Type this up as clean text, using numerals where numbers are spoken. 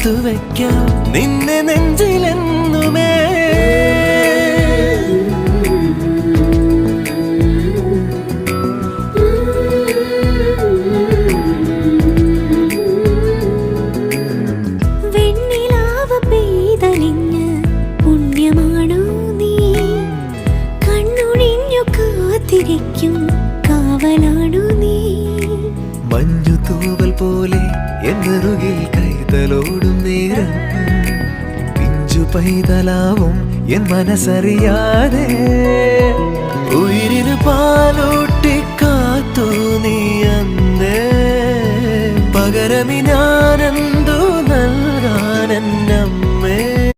ചേർത്തു വയ്ക്കാം നിന്നെ നെഞ്ചിലെന്നുമേ. വെണ്ണിലാവ് പെയ്തലിഞ്ഞ് പുണ്യമാണോ നീ? കണ്ണൊഴിഞ്ഞു കാത്തിരിക്കും കാവലാണോ നീ? മഞ്ഞു തൂവൽ പോലെ എന്നറുകിൽ കൈതലോടും നേരം പിഞ്ചു പൈതലാവും എൻ മനസ്സറിയാതെ. ഉയിരിന് പാലൂട്ടി കാത്തു നീ അന്നേ, പകരമി ഞാനെന്തു നൽകാനെന്നെ